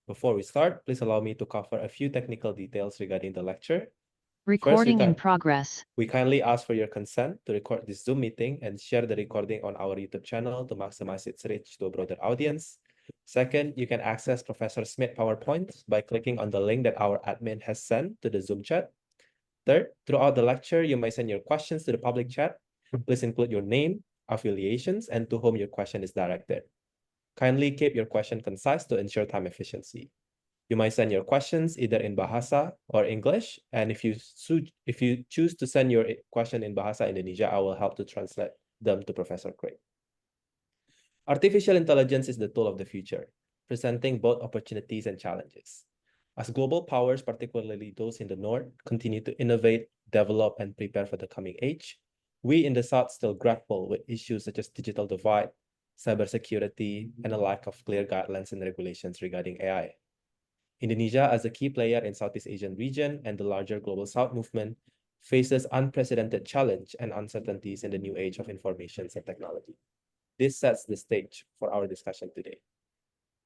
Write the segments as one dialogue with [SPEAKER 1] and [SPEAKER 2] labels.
[SPEAKER 1] Before we start, please allow me to cover a few technical details regarding the lecture.
[SPEAKER 2] Recording in progress.
[SPEAKER 1] We kindly ask for your consent to record this Zoom meeting and share the recording on our YouTube channel to maximize its reach to a broader audience. Second, you can access Professor Smith's PowerPoint by clicking on the link that our admin has sent to the Zoom chat. Third, throughout the lecture, you may send your questions to the public chat. Please include your name, affiliations, and to whom your question is directed. Kindly keep your question concise to ensure time efficiency. You might send your questions either in Bahasa or English, and if you choose to send your question in Bahasa Indonesia, I will help to translate them to Professor Craig. Artificial intelligence is the tool of the future, presenting both opportunities and challenges. As global powers, particularly those in the North, continue to innovate, develop, and prepare for the coming age, we in the South still grapple with issues such as digital divide, cybersecurity, and a lack of clear guidelines and regulations regarding AI. Indonesia, as a key player in Southeast Asian region and the larger Global South movement, faces unprecedented challenge and uncertainties in the new age of information and technology. This sets the stage for our discussion today.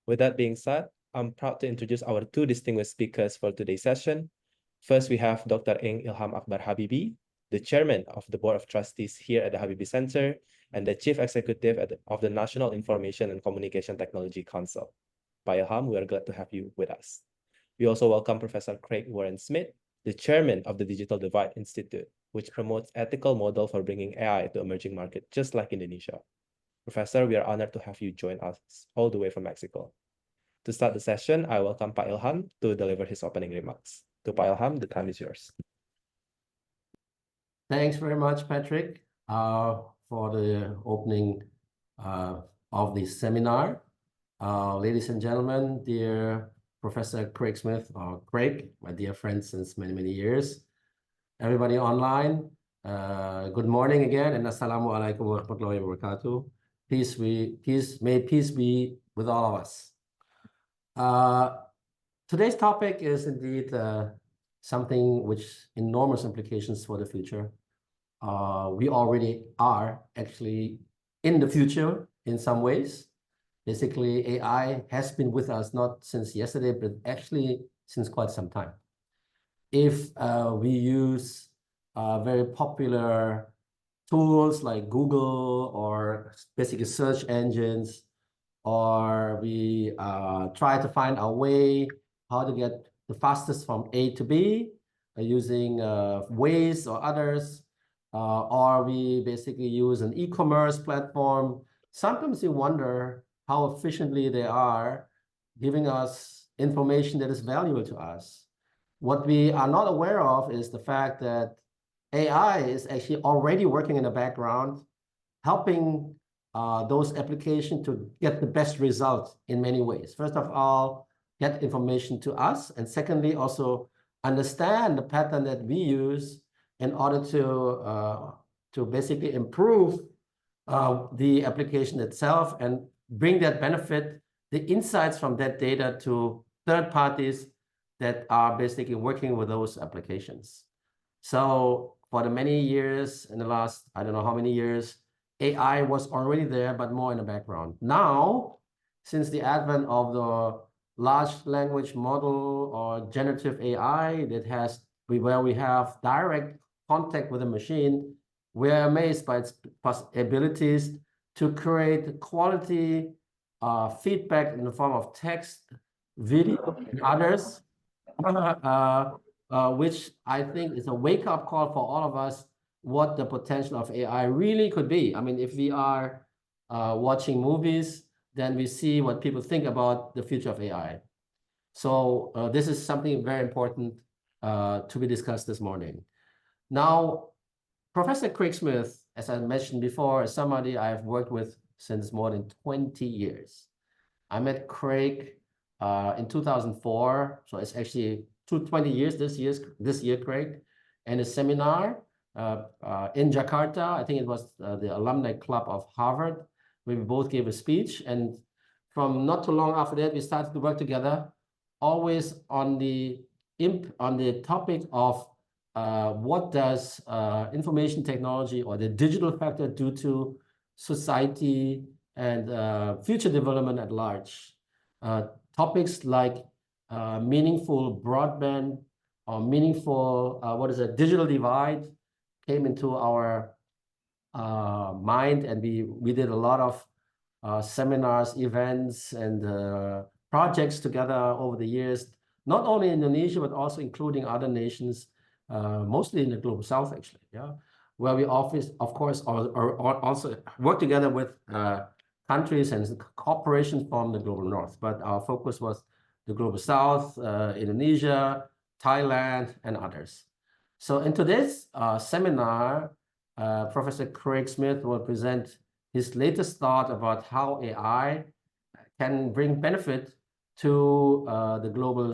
[SPEAKER 1] With that being said, I'm proud to introduce our two distinguished speakers for today's session. First, we have Dr. Ilham A Habibie, the chairman of the Board of Trustees here at the Habibie Center and the chief executive of the National Information and Communication Technology Council. Pak Ilham, we are glad to have you with us. We also welcome Professor Craig Warren Smith, the chairman of the Digital Divide Institute, which promotes ethical model for bringing AI to emerging market, just like Indonesia. Professor, we are honored to have you join us all the way from Mexico. To start the session, I welcome Pak Ilham to deliver his opening remarks. To Pak Ilham, the time is yours.
[SPEAKER 3] Thanks very much, Patrick, for the opening of this seminar. Ladies and gentlemen, dear Professor Craig Smith, or Craig, my dear friend since many, many years. Everybody online, good morning again, and Assalamualaikum warahmatullahi wabarakatuh. May peace be with all of us. Today's topic is indeed something which enormous implications for the future. We already are actually in the future in some ways. Basically, AI has been with us not since yesterday, but actually since quite some time. If we use very popular tools like Google or basically search engines, or we try to find our way how to get the fastest from A to B using Waze or others, or we basically use an e-commerce platform, sometimes you wonder how efficiently they are giving us information that is valuable to us. What we are not aware of is the fact that AI is actually already working in the background, helping those applications to get the best results in many ways. First of all, get information to us, and secondly, also understand the pattern that we use in order to basically improve the application itself and bring that benefit, the insights from that data to third parties that are basically working with those applications. So for the many years, in the last, I don't know how many years, AI was already there, but more in the background. Now, since the advent of the large language model or generative AI where we have direct contact with a machine, we're amazed by its abilities to create quality feedback in the form of text, video, and others, which I think is a wake-up call for all of us, what the potential of AI really could be. I mean, if we are watching movies, then we see what people think about the future of AI. So this is something very important to be discussed this morning. Now, Professor Craig Smith, as I mentioned before, is somebody I've worked with since more than 20 years. I met Craig in 2004, so it's actually 20 years this year, Craig, and a seminar in Jakarta. I think it was the alumni club of Harvard, where we both gave a speech. And from not too long after that, we started to work together, always on the topic of what does information technology or the digital factor do to society and future development at large. topics like meaningful broadband or meaningful, digital divide came into our mind, and we did a lot of seminars, events, and projects together over the years, not only in Indonesia, but also including other nations, mostly in the Global South, actually, yeah, where we of course, also work together with countries and corporations from the Global North. But our focus was the Global South, Indonesia, Thailand, and others. So in today's seminar, Professor Craig Smith will present his latest thought about how AI can bring benefit to the Global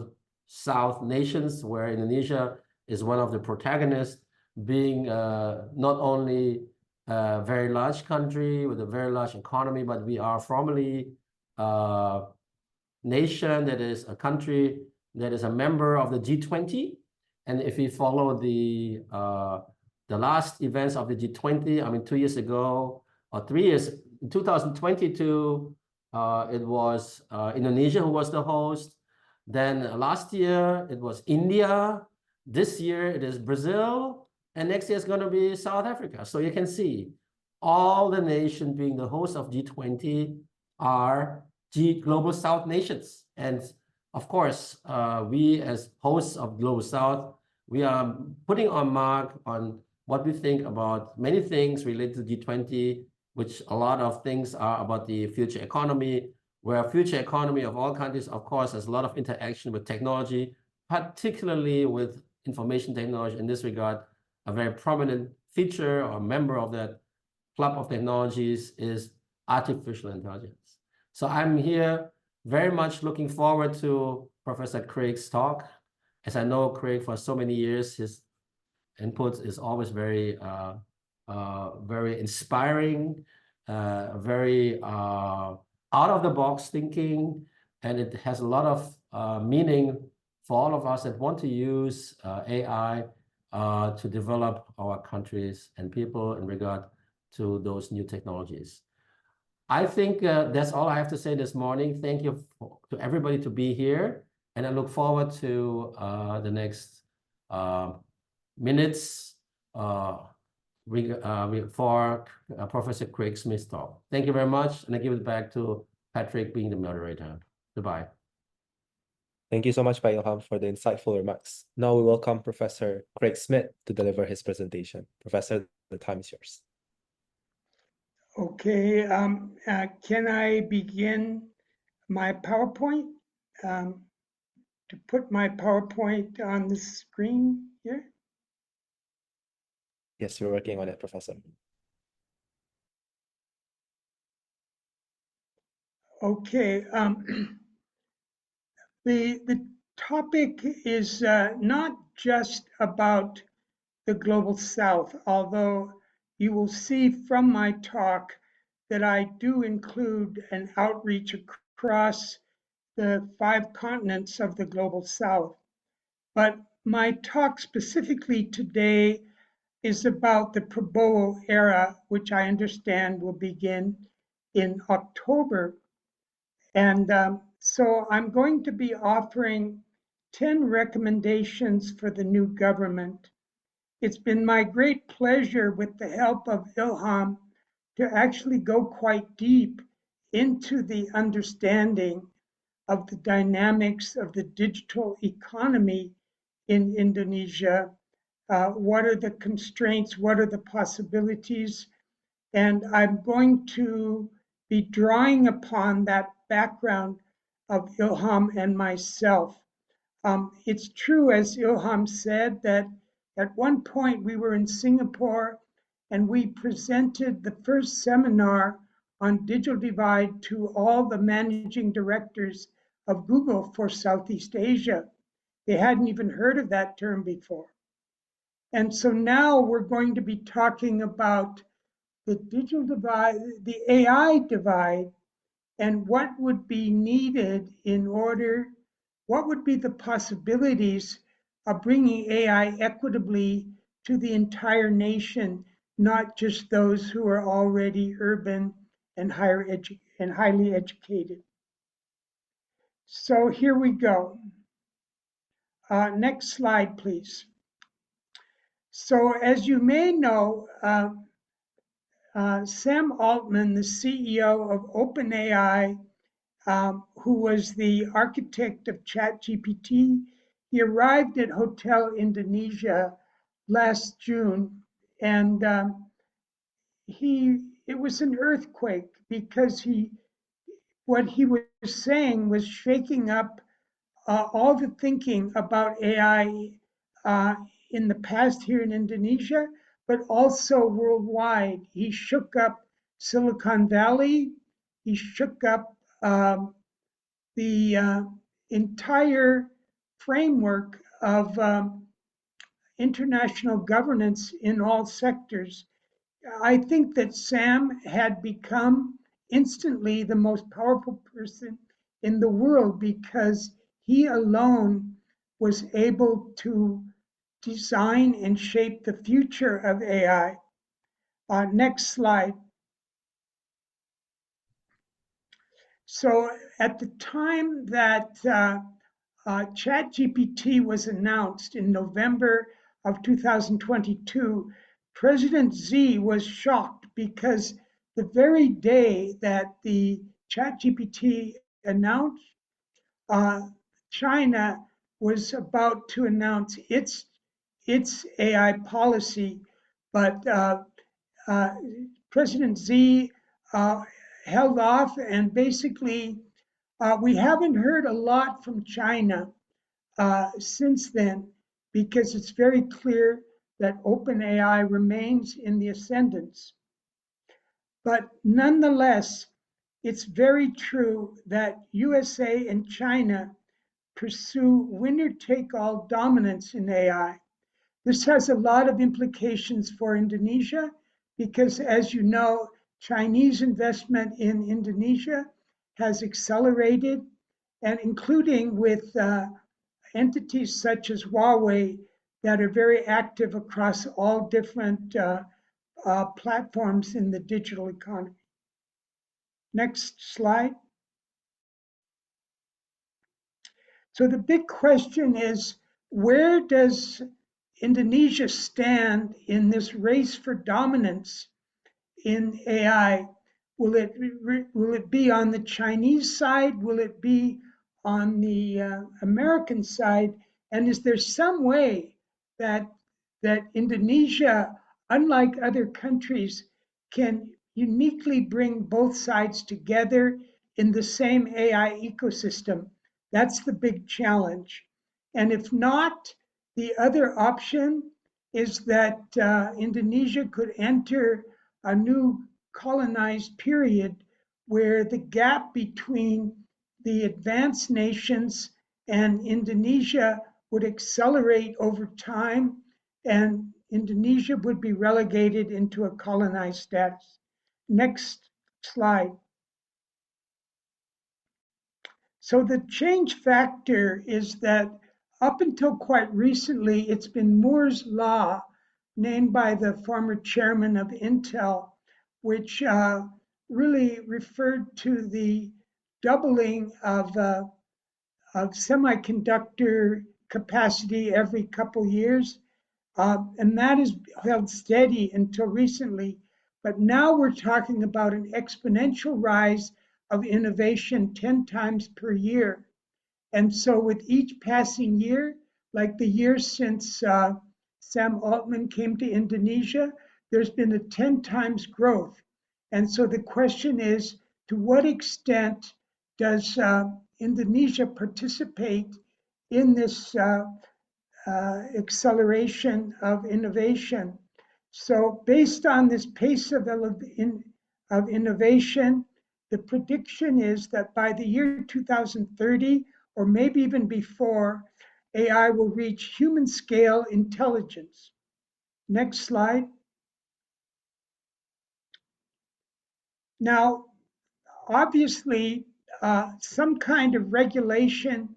[SPEAKER 3] South nations, where Indonesia is one of the protagonists, being not only a very large country with a very large economy, but we are formerly a nation that is a country that is a member of the G20. And if we follow the last events of the G20, I mean, 2 years ago or 3 years, in 2022, it was Indonesia who was the host. Then last year, it was India. This year, it is Brazil. And next year, it's going to be South Africa. So you can see all the nations being the host of G20 are Global South nations. And of course, we as hosts of Global South, we are putting our mark on what we think about many things related to G20, which a lot of things are about the future economy, where future economy of all countries, of course, has a lot of interaction with technology, particularly with information technology. In this regard, a very prominent feature or member of that club of technologies is artificial intelligence. So I'm here very much looking forward to Professor Craig's talk. As I know Craig for so many years, his input is always very inspiring, very out-of-the-box thinking, and it has a lot of meaning for all of us that want to use AI to develop our countries and people in regard to those new technologies. I think that's all I have to say this morning. Thank you to everybody to be here, and I look forward to the next minutes for Professor Craig Smith's talk. Thank you very much, and I give it back to Patrick being the moderator. Goodbye.
[SPEAKER 1] Thank you so much, Ilham, for the insightful remarks. Now we welcome Professor Craig Smith to deliver his presentation. Professor, the time is yours.
[SPEAKER 4] Okay, can I begin my PowerPoint? To put my PowerPoint on the screen here?
[SPEAKER 1] Yes, we're working on it, Professor.
[SPEAKER 4] Okay, the topic is not just about the Global South, although you will see from my talk that I do include an outreach across the 5 continents of the Global South. But my talk specifically today is about the Prabowo era, which I understand will begin in October. And so I'm going to be offering 10 recommendations for the new government. It's been my great pleasure, with the help of Ilham, to actually go quite deep into the understanding of the dynamics of the digital economy in Indonesia. What are the constraints? What are the possibilities? And I'm going to be drawing upon that background of Ilham and myself. It's true, as Ilham said, that at one point we were in Singapore and we presented the first seminar on digital divide to all the managing directors of Google for Southeast Asia. They hadn't even heard of that term before. And so now we're going to be talking about the digital divide, the AI divide, and what would be needed in order, what would be the possibilities of bringing AI equitably to the entire nation, not just those who are already urban and highly educated. So here we go. Next slide, please. So as you may know, Sam Altman, the CEO of OpenAI, who was the architect of ChatGPT, he arrived at Hotel Indonesia last June, and it was an earthquake because what he was saying was shaking up all the thinking about AI in the past here in Indonesia, but also worldwide. He shook up Silicon Valley. He shook up the entire framework of international governance in all sectors. I think that Sam had become instantly the most powerful person in the world because he alone was able to design and shape the future of AI. Next slide. So at the time that ChatGPT was announced in November of 2022, President Xi was shocked because the very day that the ChatGPT announced, China was about to announce its AI policy, but President Xi held off, and basically we haven't heard a lot from China since then, because it's very clear that OpenAI remains in the ascendance. But nonetheless, it's very true that USA and China pursue winner-take-all dominance in AI. This has a lot of implications for Indonesia because, as you know, Chinese investment in Indonesia has accelerated, and including with entities such as Huawei that are very active across all different platforms in the digital economy. Next slide. So the big question is, where does Indonesia stand in this race for dominance in AI? Will it be on the Chinese side? Will it be on the American side? And is there some way that Indonesia, unlike other countries, can uniquely bring both sides together in the same AI ecosystem? That's the big challenge. And if not, the other option is that Indonesia could enter a new colonized period where the gap between the advanced nations and Indonesia would accelerate over time, and Indonesia would be relegated into a colonized status. Next slide. So the change factor is that up until quite recently, it's been Moore's Law, named by the former chairman of Intel, which really referred to the doubling of semiconductor capacity every couple years. And that is held steady until recently. But now we're talking about an exponential rise of innovation 10 times per year. And so with each passing year, like the years since Sam Altman came to Indonesia, there's been a 10 times growth. And so the question is, to what extent does Indonesia participate in this acceleration of innovation? So based on this pace of innovation, the prediction is that by the year 2030, or maybe even before, AI will reach human scale intelligence. Next slide. Now, obviously, some kind of regulation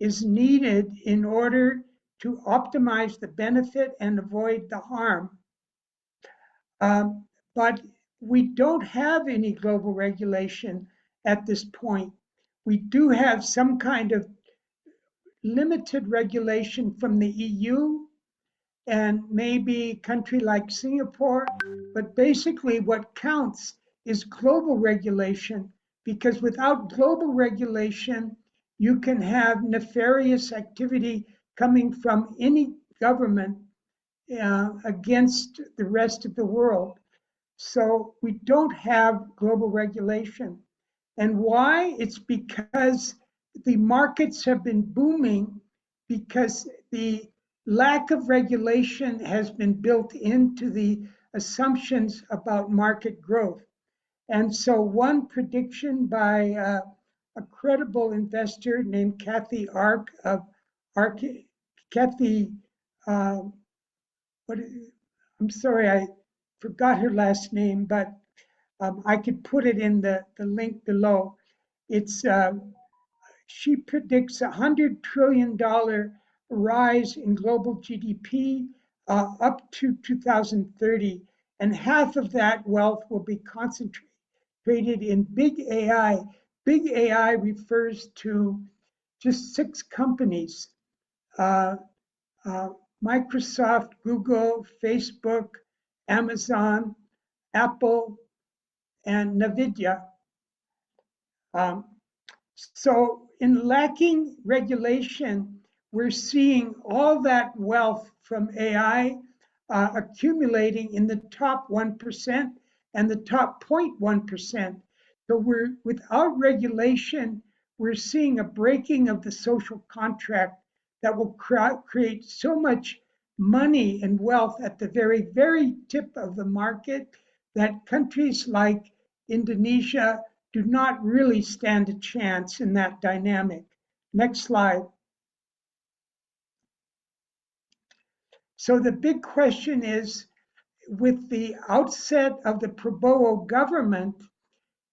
[SPEAKER 4] is needed in order to optimize the benefit and avoid the harm. But we don't have any global regulation at this point. We do have some kind of limited regulation from the EU and maybe a country like Singapore, but basically what counts is global regulation, because without global regulation, you can have nefarious activity coming from any government against the rest of the world. So we don't have global regulation. And why? It's because the markets have been booming, because the lack of regulation has been built into the assumptions about market growth. And so one prediction by a credible investor named Kathy Ark of Kathy, what, I'm sorry, I forgot her last name, but I could put it in the link below. It's she predicts $100 trillion rise in global GDP up to 2030, and half of that wealth will be concentrated in big AI. Big AI refers to just 6 companies: Microsoft, Google, Facebook, Amazon, Apple, and NVIDIA. So in lacking regulation, we're seeing all that wealth from AI accumulating in the top 1% and the top 0.1%. So without regulation, we're seeing a breaking of the social contract that will create so much money and wealth at the very, very tip of the market that countries like Indonesia do not really stand a chance in that dynamic. Next slide. So the big question is, with the outset of the Prabowo government,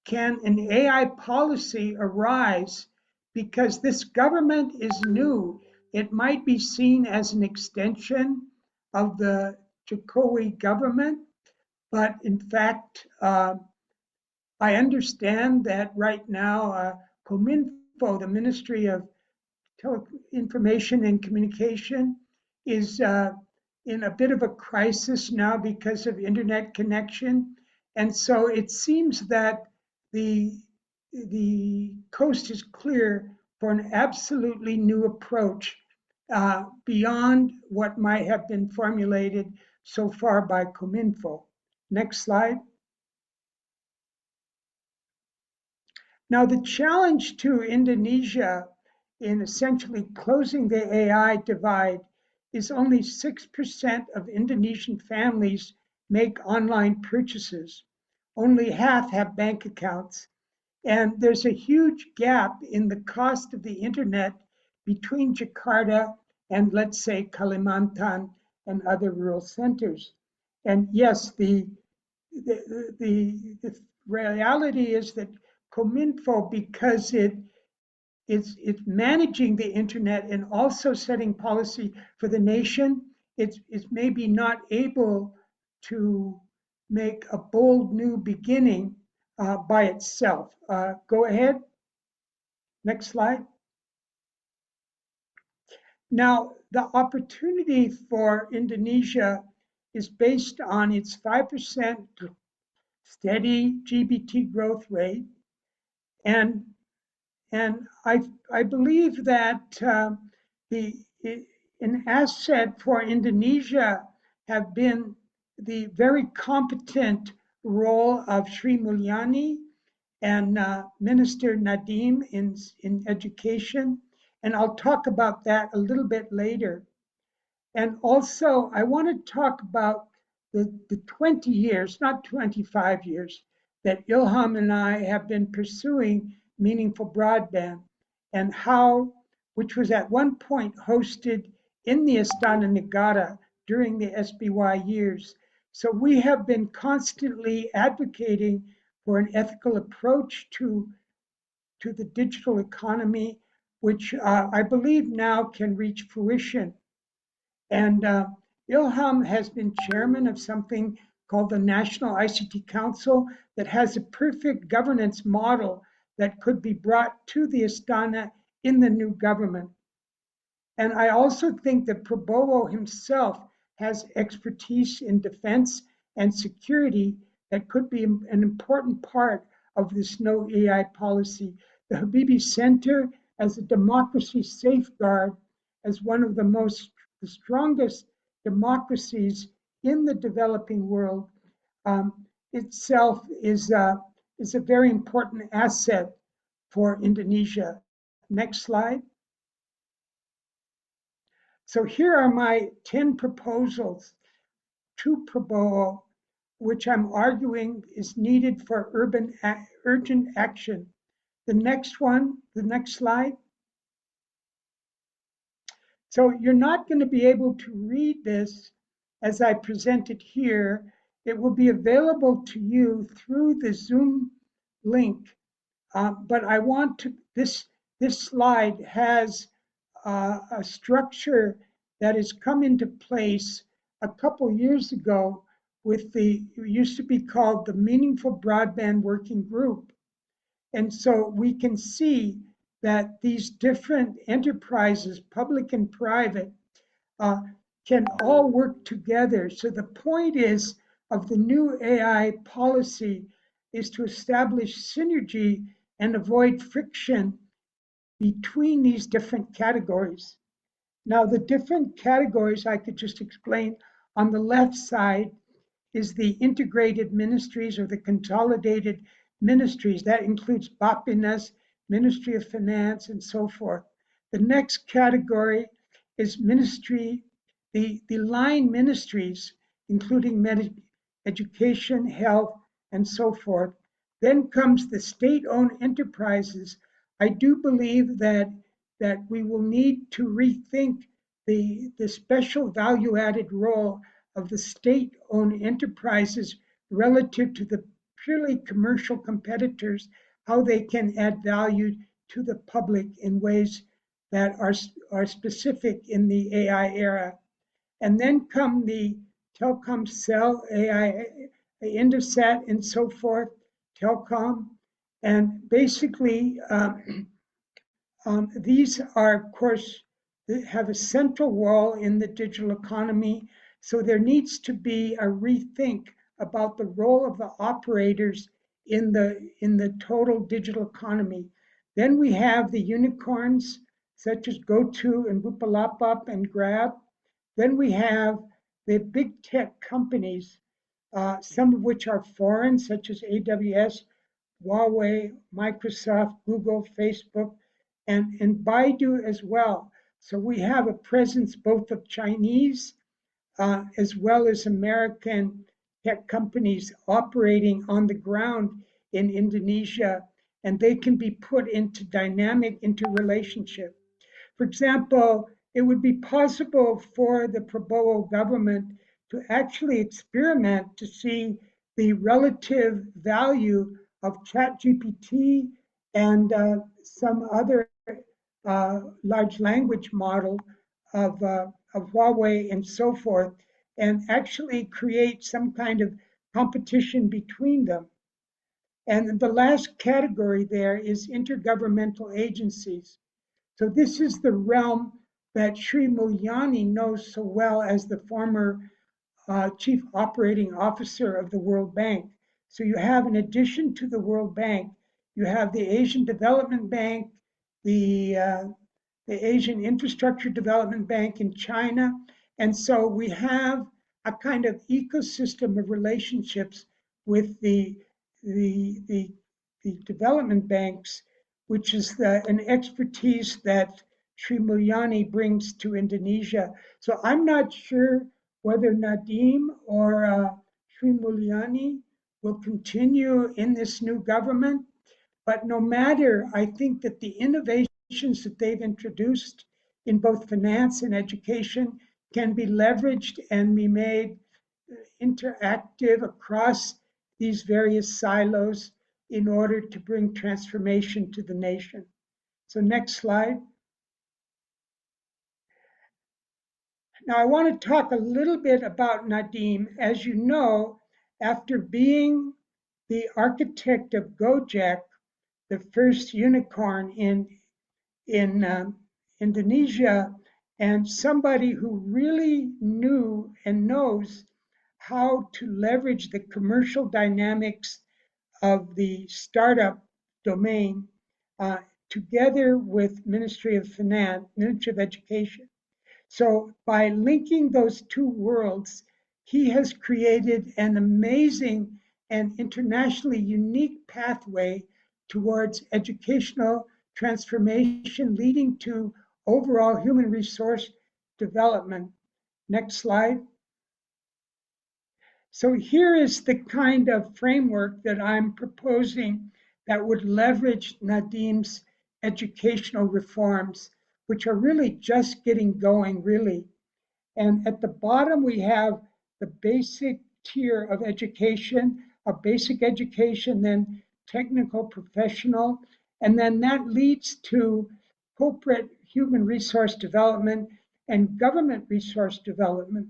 [SPEAKER 4] can an AI policy arise? Because this government is new. It might be seen as an extension of the Jokowi government, but in fact, I understand that right now, Kominfo, the Ministry of Information and Communication, is in a bit of a crisis now because of internet connection. And so it seems that the coast is clear for an absolutely new approach beyond what might have been formulated so far by Kominfo. Next slide. Now, the challenge to Indonesia in essentially closing the AI divide is only 6% of Indonesian families make online purchases. Only half have bank accounts. And there's a huge gap in the cost of the internet between Jakarta and, let's say, Kalimantan and other rural centers. And yes, the reality is that Kominfo, because it's managing the internet and also setting policy for the nation, it's maybe not able to make a bold new beginning by itself. Go ahead. Next slide. Now, the opportunity for Indonesia is based on its 5% steady GDP growth rate. And I believe that an asset for Indonesia have been the very competent role of Sri Mulyani and Minister Nadiem in education. And I'll talk about that a little bit later. And also, I want to talk about the 20 years, not 25 years, that Ilham and I have been pursuing meaningful broadband, and how, which was at one point hosted in the Astana Negara during the SBY years. So we have been constantly advocating for an ethical approach to the digital economy, which I believe now can reach fruition. And Ilham has been chairman of something called the National ICT Council that has a perfect governance model that could be brought to the Astana in the new government. And I also think that Prabowo himself has expertise in defense and security that could be an important part of this no AI policy. The Habibie Center as a democracy safeguard, as one of the strongest democracies in the developing world, itself is a very important asset for Indonesia. Next slide. So here are my 10 proposals to Prabowo, which I'm arguing is needed for urgent action. The next slide. So you're not going to be able to read this as I present it here. It will be available to you through the Zoom link. But I want to, this slide has a structure that has come into place a couple years ago with it used to be called the Meaningful Broadband Working Group. And so we can see that these different enterprises, public and private, can all work together. So the point is of the new AI policy is to establish synergy and avoid friction between these different categories. Now, the different categories I could just explain. On the left side is the integrated ministries or the consolidated ministries. That includes Bappenas, Ministry of Finance, and so forth. The next category is the line ministries, including education, health, and so forth. Then comes the state-owned enterprises. I do believe that we will need to rethink the special value-added role of the state-owned enterprises relative to the purely commercial competitors, how they can add value to the public in ways that are specific in the AI era. And then come the telecom cell, AI, Indosat, and so forth, telecom. And basically, these are, of course, have a central role in the digital economy. So there needs to be a rethink about the role of the operators in the total digital economy. Then we have the unicorns such as GoTo and Bukalapak and Grab. Then we have the big tech companies, some of which are foreign, such as AWS, Huawei, Microsoft, Google, Facebook, and Baidu as well. So we have a presence both of Chinese as well as American tech companies operating on the ground in Indonesia, and they can be put into dynamic interrelationship. For example, it would be possible for the Prabowo government to actually experiment to see the relative value of ChatGPT and some other large language model of Huawei and so forth, and actually create some kind of competition between them. And the last category there is intergovernmental agencies. So this is the realm that Sri Mulyani knows so well as the former chief operating officer of the World Bank. So you have, in addition to the World Bank, you have the Asian Development Bank, the Asian Infrastructure Development Bank in China. And so we have a kind of ecosystem of relationships with the development banks, which is an expertise that Sri Mulyani brings to Indonesia. So I'm not sure whether Nadiem or Sri Mulyani will continue in this new government. But no matter, I think that the innovations that they've introduced in both finance and education can be leveraged and be made interactive across these various silos in order to bring transformation to the nation. So next slide. Now I want to talk a little bit about Nadiem. As you know, after being the architect of Gojek, the first unicorn in Indonesia, and somebody who really knew and knows how to leverage the commercial dynamics of the startup domain together with Ministry of Finance, Ministry of Education. So by linking those two worlds, he has created an amazing and internationally unique pathway towards educational transformation, leading to overall human resource development. Next slide. So here is the kind of framework that I'm proposing that would leverage Nadim's educational reforms, which are really just getting going, really. And at the bottom, we have the basic tier of education, a basic education, then technical, professional, and then that leads to corporate human resource development and government resource development.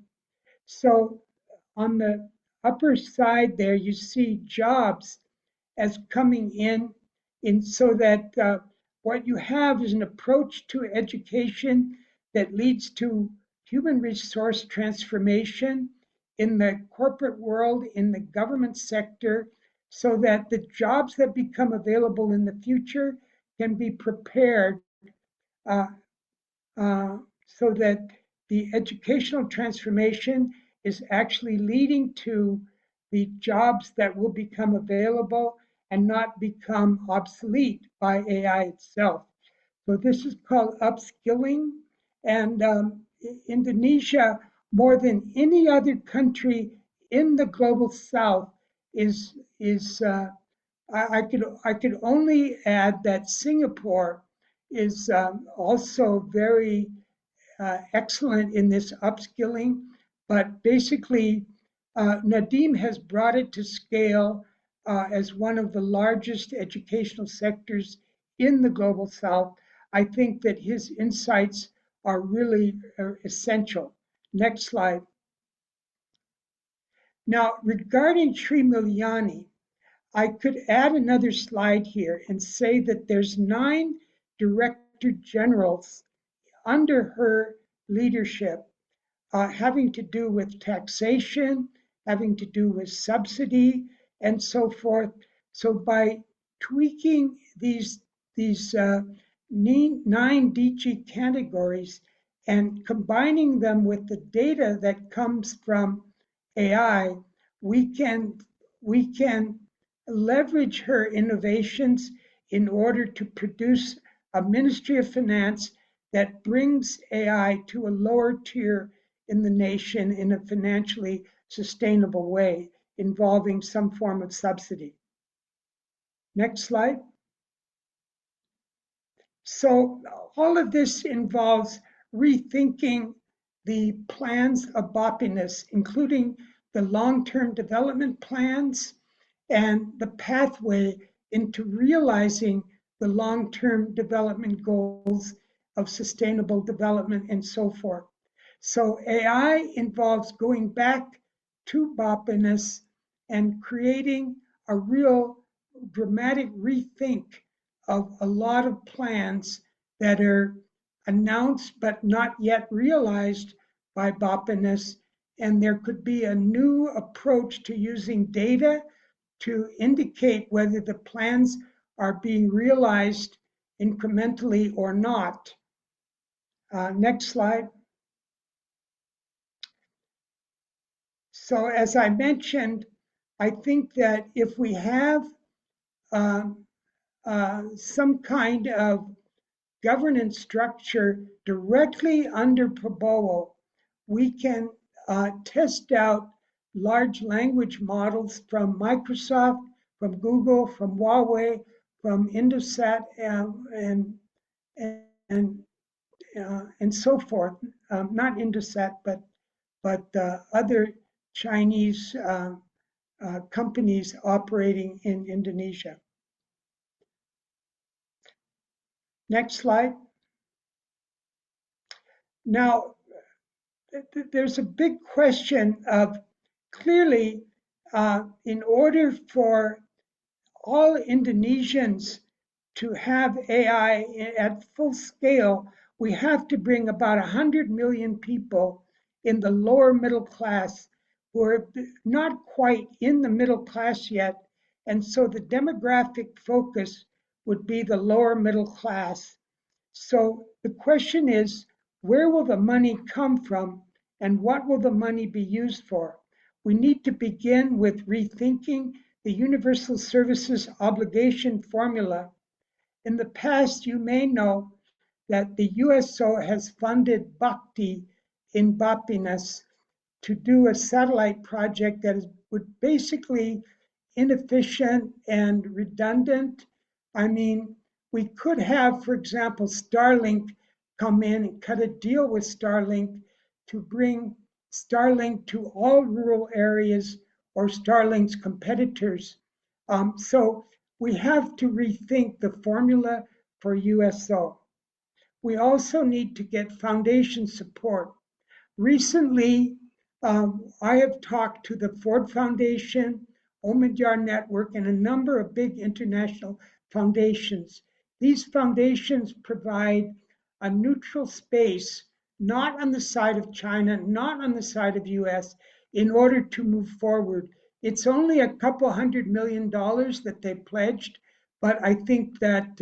[SPEAKER 4] So on the upper side there, you see jobs as coming in so that what you have is an approach to education that leads to human resource transformation in the corporate world, in the government sector, so that the jobs that become available in the future can be prepared uh, so that the educational transformation is actually leading to the jobs that will become available and not become obsolete by AI itself. So this is called upskilling. And Indonesia, more than any other country in the global south, is I could only add that Singapore is also very excellent in this upskilling, but basically Nadim has brought it to scale as one of the largest educational sectors in the global south. I think that his insights are really essential. Next slide. Now, regarding Sri Mulyani, I could add another slide here and say that there's 9 director generals under her leadership, having to do with taxation, having to do with subsidy, and so forth. So by tweaking these 9 DG categories and combining them with the data that comes from AI, we can leverage her innovations in order to produce a Ministry of Finance that brings AI to a lower tier in the nation in a financially sustainable way, involving some form of subsidy. Next slide. So all of this involves rethinking the plans of Bapinus, including the long-term development plans and the pathway into realizing the long-term development goals of sustainable development and so forth. So AI involves going back to Bapinus and creating a real dramatic rethink of a lot of plans that are announced but not yet realized by Bapinus. And there could be a new approach to using data to indicate whether the plans are being realized incrementally or not. Next slide. So as I mentioned, I think that if we have some kind of governance structure directly under Prabowo, we can test out large language models from Microsoft, from Google, from Huawei, from Indosat, and so forth. Not Indosat, but other Chinese companies operating in Indonesia. Next slide. Now, there's a big question of clearly, in order for all Indonesians to have AI at full scale, we have to bring about 100 million people in the lower middle class who are not quite in the middle class yet. And so the demographic focus would be the lower middle class. So the question is, where will the money come from and what will the money be used for? We need to begin with rethinking the universal services obligation formula. In the past, you may know that the USO has funded Bhakti in Bappinas to do a satellite project that would basically inefficient and redundant. I mean, we could have, for example, Starlink come in and cut a deal with Starlink to bring Starlink to all rural areas or Starlink's competitors. So we have to rethink the formula for USO. We also need to get foundation support. Recently, I have talked to the Ford Foundation, Omidyar Network, and a number of big international foundations. These foundations provide a neutral space, not on the side of China, not on the side of US, in order to move forward. It's only a couple $100 million that they pledged, but I think that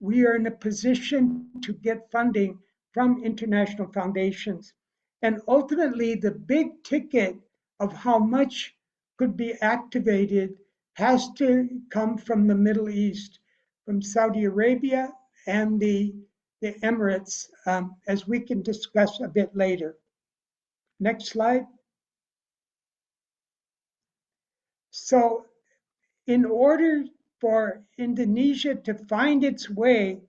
[SPEAKER 4] we are in a position to get funding from international foundations. And ultimately, the big ticket of how much could be activated has to come from the Middle East, from Saudi Arabia and the Emirates, as we can discuss a bit later. Next slide. So in order for Indonesia to find its way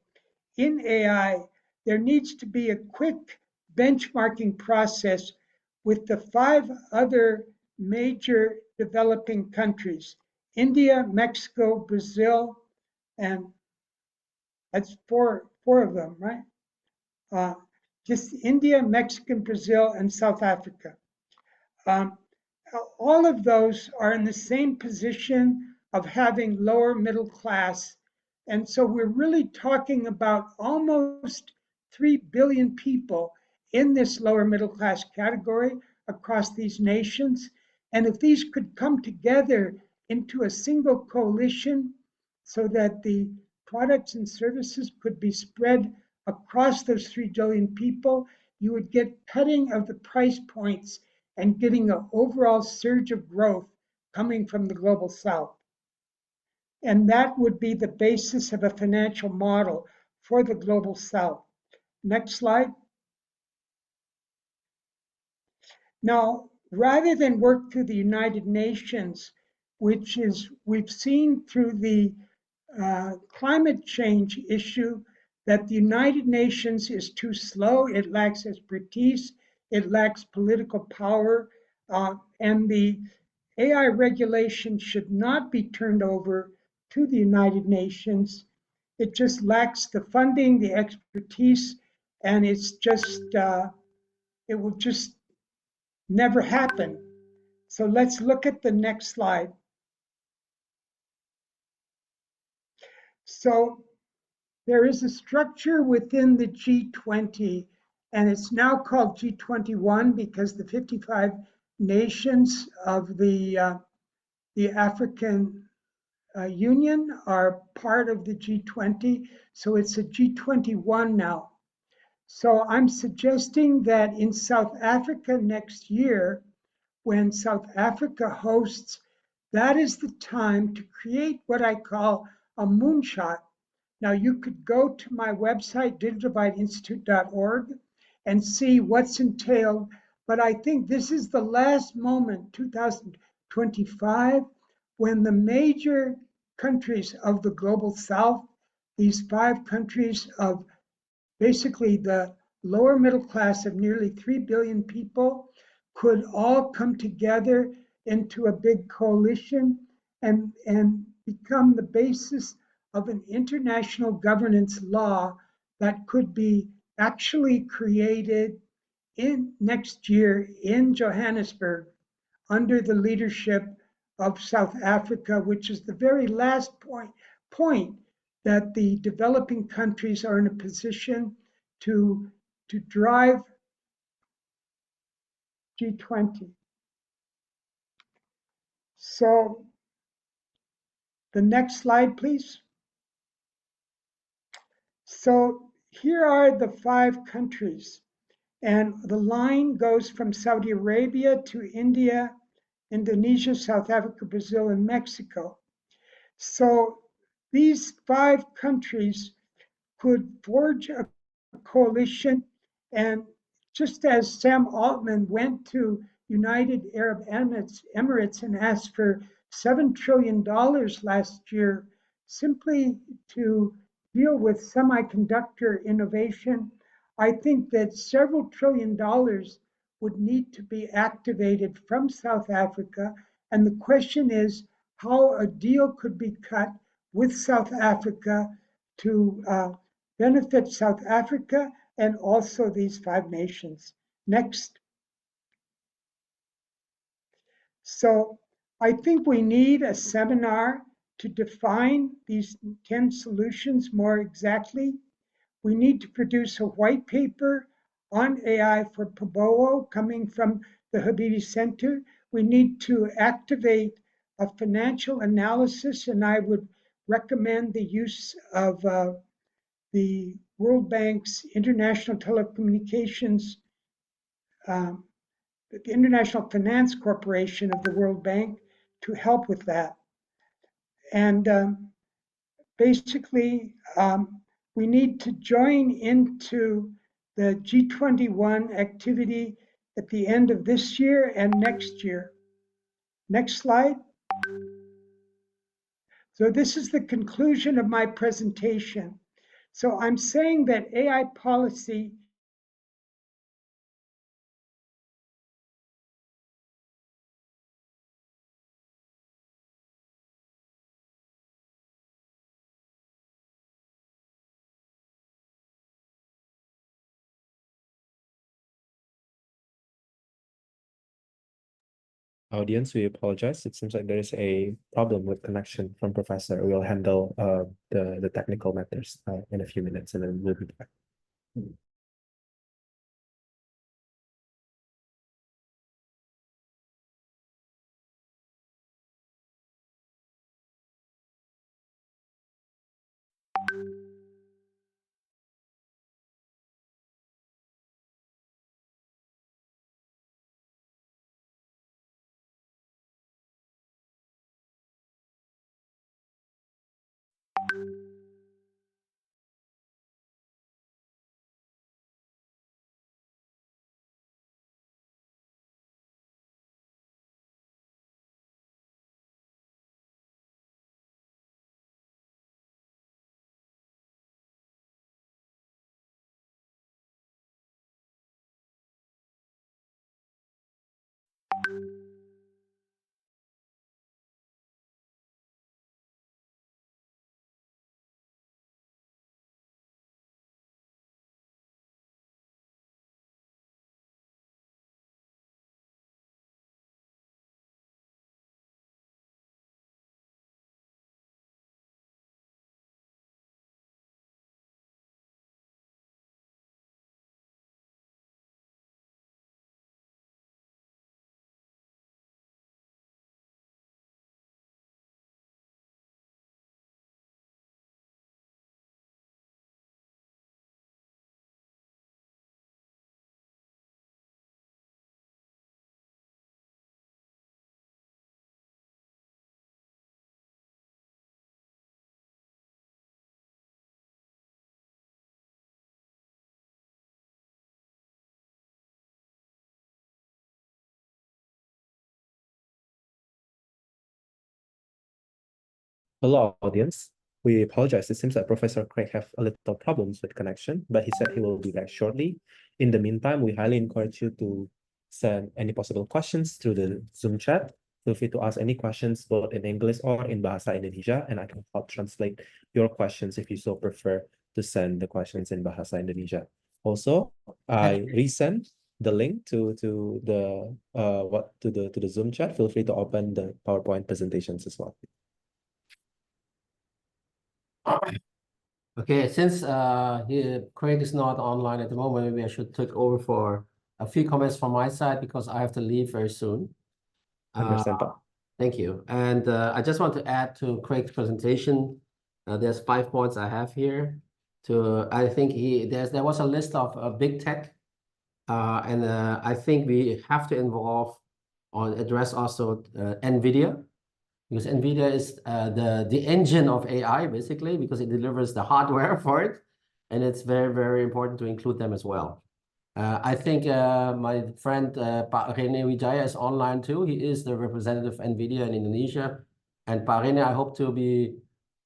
[SPEAKER 4] in AI, there needs to be a quick benchmarking process with the 5 other major developing countries: India, Mexico, Brazil, and that's four of them, right? Just India, Mexico, Brazil, and South Africa. All of those are in the same position of having lower middle class. And so we're really talking about almost 3 billion people in this lower middle class category across these nations. And if these could come together into a single coalition so that the products and services could be spread across those 3 billion people, you would get cutting of the price points and getting an overall surge of growth coming from the global south. And that would be the basis of a financial model for the global south. Next slide. Now, rather than work through the United Nations, which is, we've seen through the climate change issue that the United Nations is too slow, it lacks expertise, it lacks political power, and the AI regulation should not be turned over to the United Nations. It just lacks the funding, the expertise, and it's just, it will just never happen. So let's look at the next slide. So there is a structure within the G20, and it's now called G21 because the 55 nations of the African Union are part of the G20. So it's a G21 now. So I'm suggesting that in South Africa next year, when South Africa hosts, that is the time to create what I call a moonshot. Now you could go to my website, digitaldivideinstitute.org, and see what's entailed. But I think this is the last moment, 2025, when the major countries of the global south, these 5 countries of basically the lower middle class of nearly 3 billion people, could all come together into a big coalition and become the basis of an international governance law that could be actually created in next year in Johannesburg under the leadership of South Africa, which is the very last point that the developing countries are in a position to drive G20. So the next slide, please. So here are the 5 countries, and the line goes from Saudi Arabia to India, Indonesia, South Africa, Brazil, and Mexico. So these 5 countries could forge a coalition, and just as Sam Altman went to United Arab Emirates and asked for $7 trillion last year simply to deal with semiconductor innovation, I think that several trillion dollars would need to be activated from South Africa. And the question is how a deal could be cut with South Africa to benefit South Africa and also these 5 nations. Next. So I think we need a seminar to define these 10 solutions more exactly. We need to produce a white paper on AI for Paboa coming from the Habibie Center. We need to activate a financial analysis, and I would recommend the use of the World Bank's International Telecommunications, the International Finance Corporation of the World Bank to help with that. And basically, we need to join into the G21 activity at the end of this year and next year. Next slide. So this is the conclusion of my presentation. So I'm saying that AI policy
[SPEAKER 1] Audience, we apologize. It seems like there is a problem with connection from Professor. We'll handle the technical matters in a few minutes, and then we'll be back. Hello, audience. We apologize. It seems that Professor Craig have a little problems with connection, but he said he will be back shortly. In the meantime, we highly encourage you to send any possible questions through the Zoom chat. Feel free to ask any questions both in English or in Bahasa Indonesia, and I can help translate your questions if you so prefer to send the questions in Bahasa Indonesia. Also, I resend the link to the Zoom chat. Feel free to open the PowerPoint presentations as well.
[SPEAKER 3] Okay, since Craig is not online at the moment, maybe I should take over for a few comments from my side because I have to leave very soon.
[SPEAKER 1] Understand, Pak.
[SPEAKER 3] Thank you. And I just want to add to Craig's presentation. There's 5 points I have here. I think there was a list of big tech, and I think we have to involve or address also NVIDIA, because NVIDIA is the engine of AI basically, because it delivers the hardware for it, and it's very, very important to include them as well. I think my friend Pak Rene Wijaya is online too. He is the representative of NVIDIA in Indonesia. And Pak Rene, I hope to be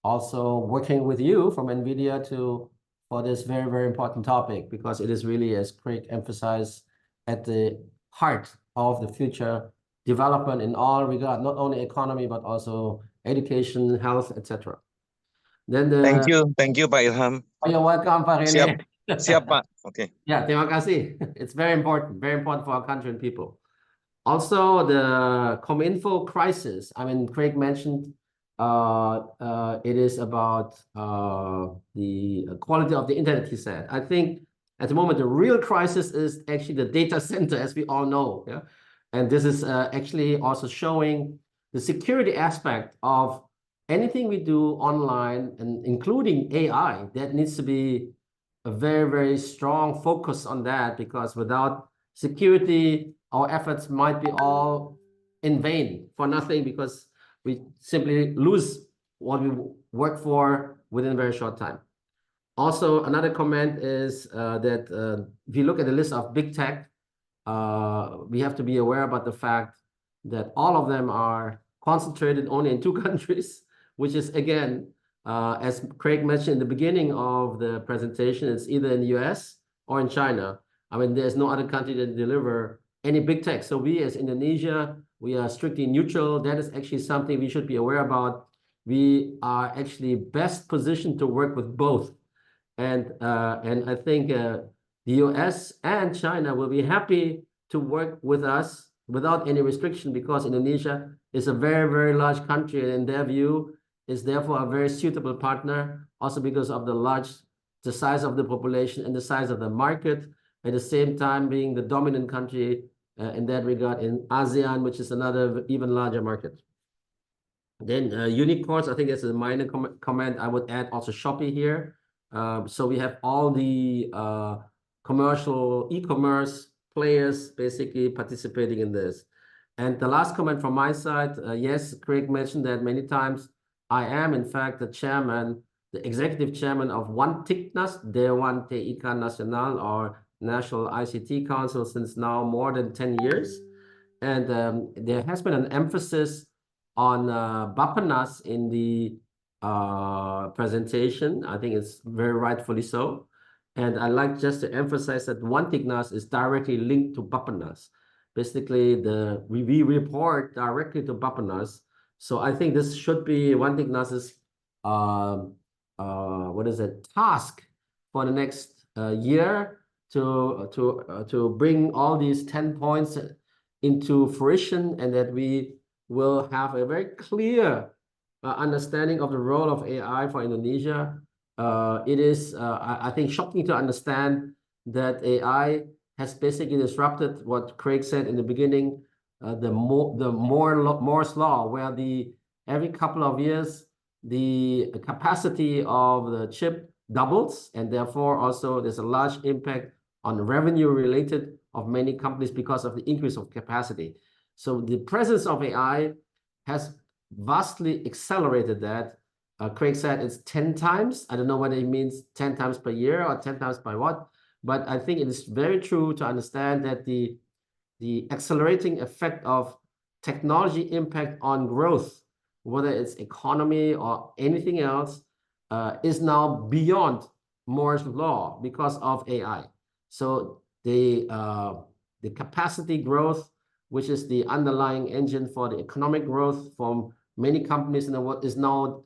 [SPEAKER 3] also working with you from NVIDIA for this very, very important topic, because it is really, as Craig emphasized, at the heart of the future development in all regard, not only economy, but also education, health, etc. Then
[SPEAKER 5] Thank you, Pak Ilham.
[SPEAKER 3] Oh, you're welcome, Pak Rene.
[SPEAKER 5] Siap, Pak. Okay.
[SPEAKER 3] Yeah, terima kasih. It's very important for our country and people. Also, the Cominfo crisis. I mean, Craig mentioned it is about the quality of the internet, he said. I think at the moment, the real crisis is actually the data center, as we all know. Yeah? And this is actually also showing the security aspect of anything we do online, and including AI, that needs to be a very, very strong focus on that, because without security, our efforts might be all in vain for nothing, because we simply lose what we work for within a very short time. Also, another comment is that if you look at the list of big tech, we have to be aware about the fact that all of them are concentrated only in 2 countries, which is, again, as Craig mentioned in the beginning of the presentation, it's either in the US or in China. I mean, there's no other country that deliver any big tech. So we, as Indonesia, we are strictly neutral. That is actually something we should be aware about. We are actually best positioned to work with both. And I think the US and China will be happy to work with us without any restriction, because Indonesia is a very, very large country, and in their view, is therefore a very suitable partner, also because of the size of the population and the size of the market, at the same time being the dominant country in that regard in ASEAN, which is another even larger market. Then unicorns, I think that's a minor comment. I would add also Shopee here. So we have all the commercial e-commerce players basically participating in this. And the last comment from my side, yes, Craig mentioned that many times. I am, in fact, the executive chairman of OneTICNAS, Dewan TIK Nasional, or National ICT Council, since now more than 10 years. And there has been an emphasis on Bappenas in the presentation. I think it's very rightfully so. And I'd like just to emphasize that OneTICNAS is directly linked to Bappenas. Basically, we report directly to Bappenas. So I think this should be OneTICNAS's task for the next year to bring all these 10 points into fruition, and that we will have a very clear understanding of the role of AI for Indonesia. It is, I think, shocking to understand that AI has basically disrupted what Craig said in the beginning, the Moore's law, where every couple of years the capacity of the chip doubles, and therefore also there's a large impact on revenue related of many companies because of the increase of capacity. So the presence of AI has vastly accelerated that. Craig said it's 10 times. I don't know whether it means 10 times per year or 10 times by what, but I think it is very true to understand that the accelerating effect of technology impact on growth, whether it's economy or anything else, is now beyond Moore's law because of AI. So the capacity growth, which is the underlying engine for the economic growth from many companies in the world, is now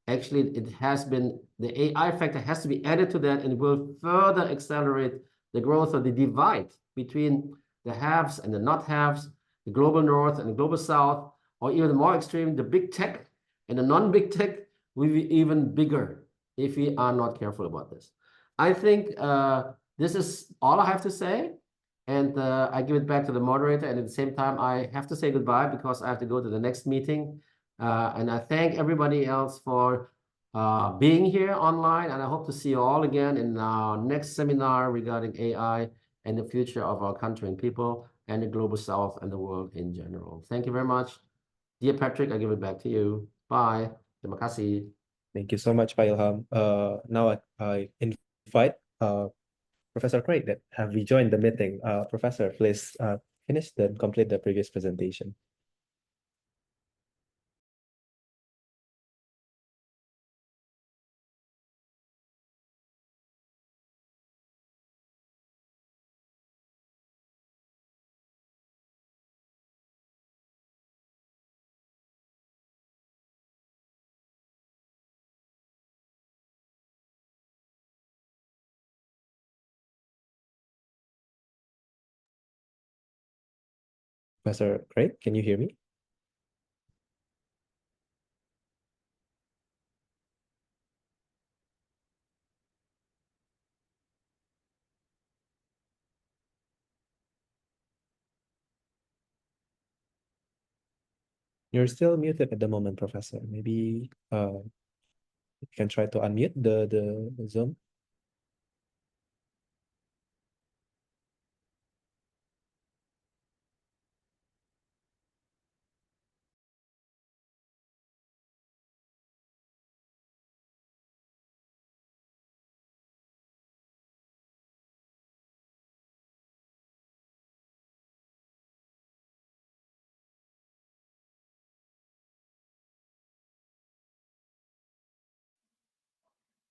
[SPEAKER 3] actually, the AI factor has to be added to that, and will further accelerate the growth of the divide between the haves and the not haves, the global north and the global south, or even more extreme, the big tech and the non-big tech will be even bigger. if we are not careful about this. I think this is all I have to say. And I give it back to the moderator. And at the same time, I have to say goodbye because I have to go to the next meeting. And I thank everybody else for being here online. And I hope to see you all again in our next seminar regarding AI and the future of our country and people and the global South and the world in general. Thank you very much. Dear Patrick, I give it back to you. Bye. Terima kasih.
[SPEAKER 1] Thank you so much, Pak Ilham. Now I invite Professor Craig that have rejoined the meeting. Professor, please finish and complete the previous presentation. Professor Craig, can you hear me? You're still muted at the moment, Professor. Maybe you can try to unmute the Zoom.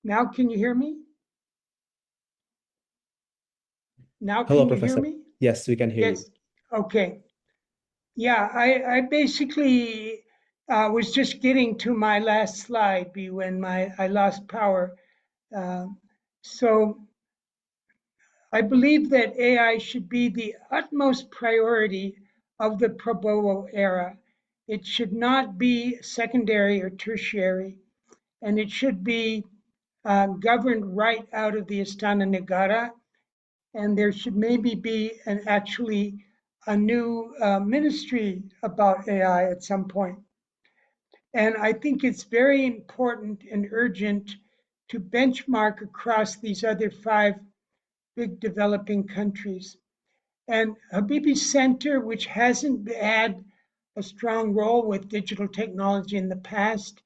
[SPEAKER 4] Now can you hear me? Now
[SPEAKER 1] Hello,
[SPEAKER 4] can you hear
[SPEAKER 1] Professor.
[SPEAKER 4] me?
[SPEAKER 1] Yes, we can hear you.
[SPEAKER 4] Yes. Okay. Yeah, I basically was just getting to my last slide when I lost power. So I believe that AI should be the utmost priority of the Prabowo era. It should not be secondary or tertiary, and it should be governed right out of the Astana Negara. And there should maybe be actually a new ministry about AI at some point. And I think it's very important and urgent to benchmark across these other 5 big developing countries. And Habibie Center, which hasn't had a strong role with digital technology in the past,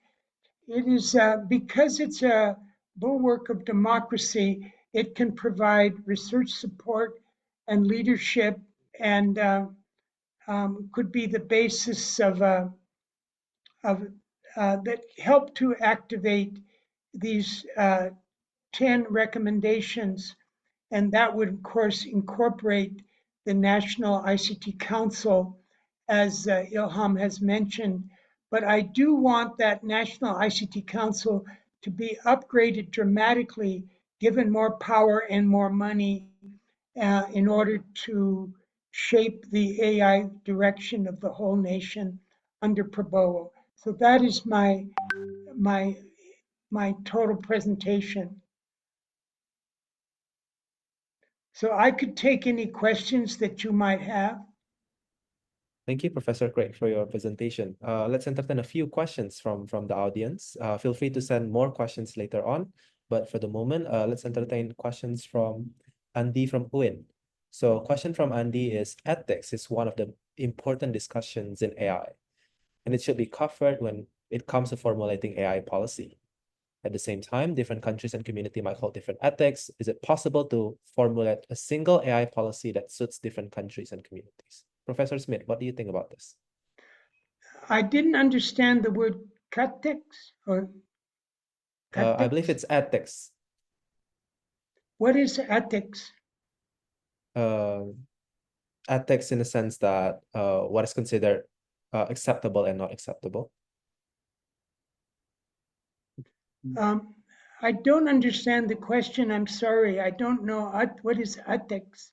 [SPEAKER 4] it is because it's a bulwark of democracy, it can provide research support and leadership and could be the basis of that help to activate these 10 recommendations. And that would, of course, incorporate the National ICT Council, as Ilham has mentioned. But I do want that National ICT Council to be upgraded dramatically, given more power and more money in order to shape the AI direction of the whole nation under Prabowo. So that is my total presentation. So I could take any questions that you might have.
[SPEAKER 1] Thank you, Professor Craig, for your presentation. Let's entertain a few questions from the audience. Feel free to send more questions later on, but for the moment, let's entertain questions from Andy from UIN. So question from Andy is, ethics is one of the important discussions in AI, and it should be covered when it comes to formulating AI policy. At the same time, different countries and community might hold different ethics. Is it possible to formulate a single AI policy that suits different countries and communities? Professor Smith, what do you think about this?
[SPEAKER 4] I didn't understand the word catex or
[SPEAKER 1] I believe it's ethics.
[SPEAKER 4] What is ethics?
[SPEAKER 1] Ethics in the sense that what is considered acceptable and not acceptable.
[SPEAKER 4] I don't understand the question. I'm sorry. I don't know what is ethics.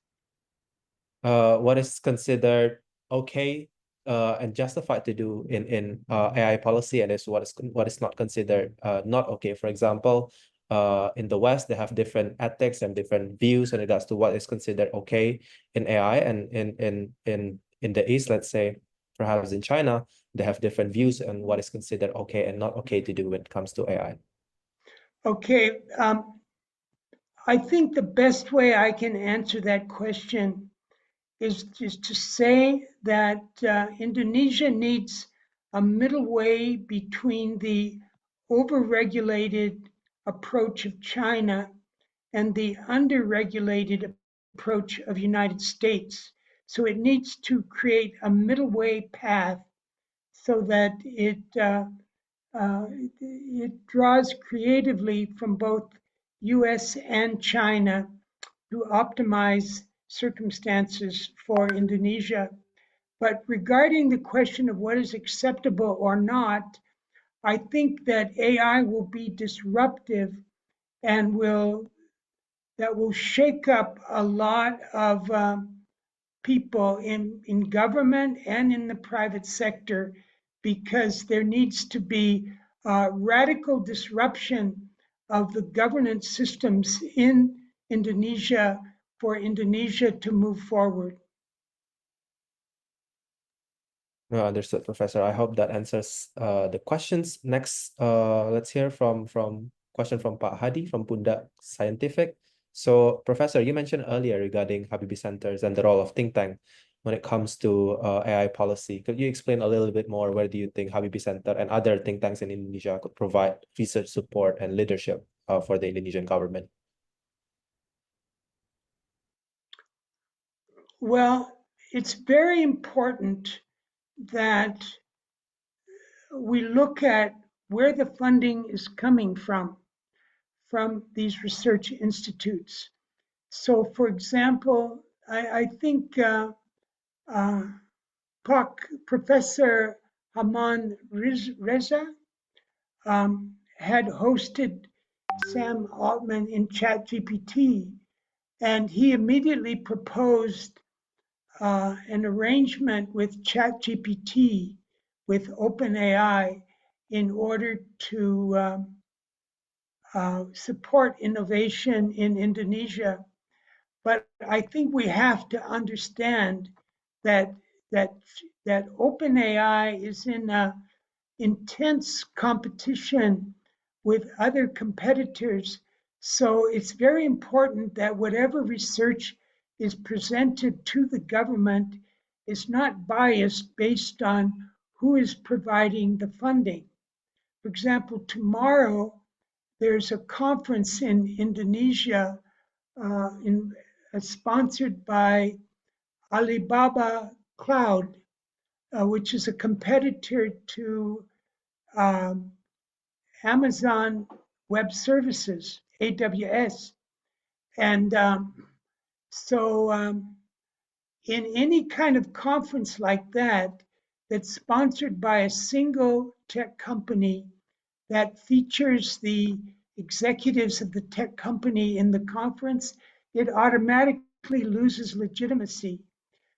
[SPEAKER 1] What is considered okay and justified to do in AI policy, and is what is not considered not okay. For example, in the West, they have different ethics and different views in regards to what is considered okay in AI, and in the East, let's say, perhaps in China, they have different views on what is considered okay and not okay to do when it comes to AI.
[SPEAKER 4] Okay, I think the best way I can answer that question is to say that Indonesia needs a middle way between the overregulated approach of China and the underregulated approach of United States. So it needs to create a middle way path so that it draws creatively from both US and China to optimize circumstances for Indonesia. But regarding the question of what is acceptable or not, I think that AI will be disruptive and will shake up a lot of people in government and in the private sector, because there needs to be radical disruption of the governance systems in Indonesia for Indonesia to move forward.
[SPEAKER 1] No, understood, Professor. I hope that answers the questions. Next, let's hear from question from Pak Hadi from Pundak Scientific. So, Professor, you mentioned earlier regarding Habibie centers and the role of think tank when it comes to AI policy. Could you explain a little bit more, where do you think Habibie Center and other think tanks in Indonesia could provide research support and leadership for the Indonesian government?
[SPEAKER 4] Well, it's very important that we look at where the funding is coming from these research institutes. So, for example, I think Professor Haman Reza had hosted Sam Altman in ChatGPT, and he immediately proposed an arrangement with ChatGPT, with OpenAI, in order to support innovation in Indonesia. But I think we have to understand that OpenAI is in intense competition with other competitors. So it's very important that whatever research is presented to the government is not biased based on who is providing the funding. For example, tomorrow there's a conference in Indonesia sponsored by Alibaba Cloud, which is a competitor to Amazon Web Services, AWS. And so in any kind of conference like that, that's sponsored by a single tech company, that features the executives of the tech company in the conference, it automatically loses legitimacy.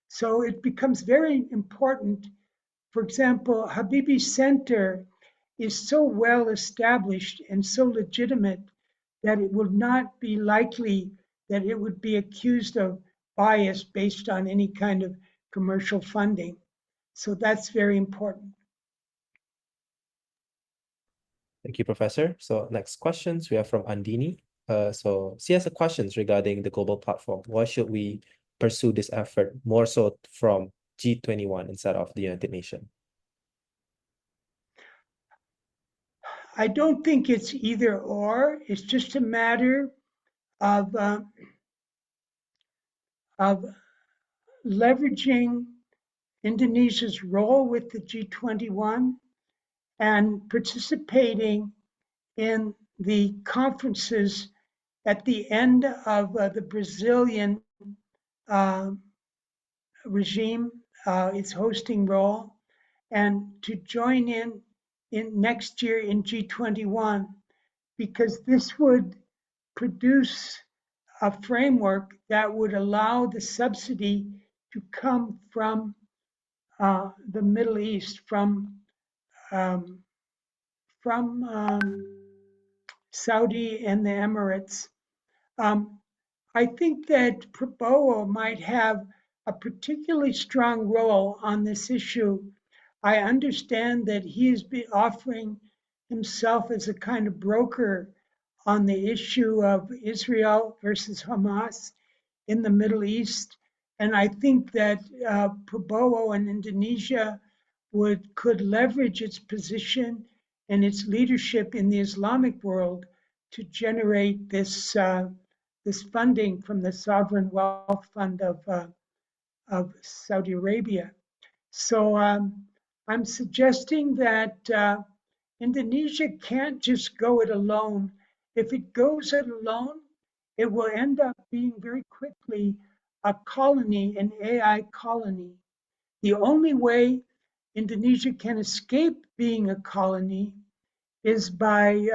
[SPEAKER 4] So it becomes very important. For example, Habibie Center is so well established and so legitimate that it would not be likely that it would be accused of bias based on any kind of commercial funding. So that's very important.
[SPEAKER 1] Thank you, Professor. So next questions we have from Andini. So she has a questions regarding the global platform. Why should we pursue this effort more so from G21 instead of the United Nations?
[SPEAKER 4] I don't think it's either or. It's just a matter of leveraging Indonesia's role with the G21 and participating in the conferences at the end of the Brazilian regime, its hosting role, and to join in next year in G21, because this would produce a framework that would allow the subsidy to come from the Middle East, from Saudi and the Emirates. I think that Prabowo might have a particularly strong role on this issue. I understand that he is offering himself as a kind of broker on the issue of Israel versus Hamas in the Middle East. And I think that Prabowo and Indonesia could leverage its position and its leadership in the Islamic world to generate this funding from the sovereign wealth fund of Saudi Arabia. So I'm suggesting that Indonesia can't just go it alone. If it goes it alone, it will end up being very quickly a colony, an AI colony. The only way Indonesia can escape being a colony is by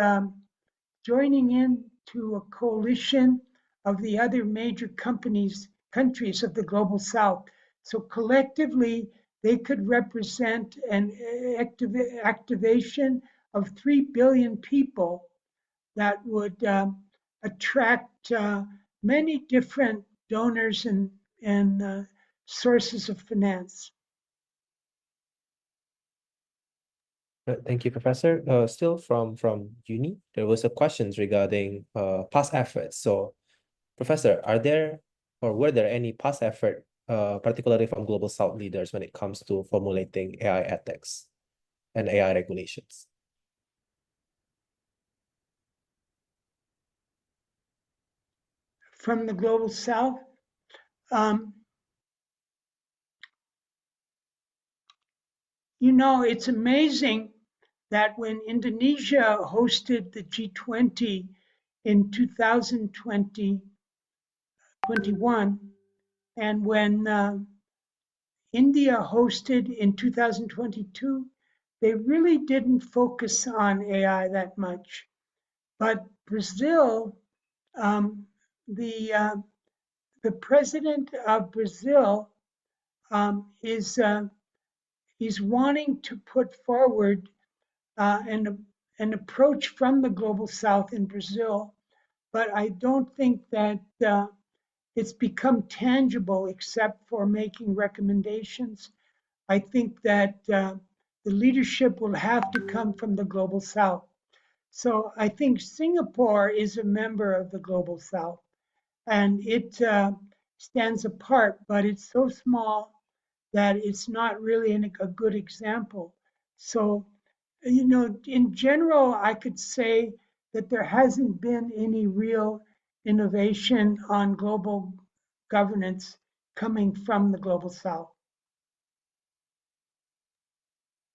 [SPEAKER 4] joining into a coalition of the other major countries of the global south. So collectively, they could represent an activation of 3 billion people that would attract many different donors and sources of finance.
[SPEAKER 1] Thank you, Professor. Still from uni, there was a questions regarding past efforts. So, Professor, are there or were there any past effort, particularly from Global South leaders, when it comes to formulating AI ethics and AI regulations?
[SPEAKER 4] From the Global South, it's amazing that when Indonesia hosted the G20 in 2021, and when India hosted in 2022, they really didn't focus on AI that much. But Brazil, the president of Brazil is wanting to put forward an approach from the Global South in Brazil, but I don't think that it's become tangible except for making recommendations. I think that the leadership will have to come from the Global South. So I think Singapore is a member of the Global South, and it stands apart, but it's so small that it's not really a good example. So, in general, I could say that there hasn't been any real innovation on global governance coming from the Global South.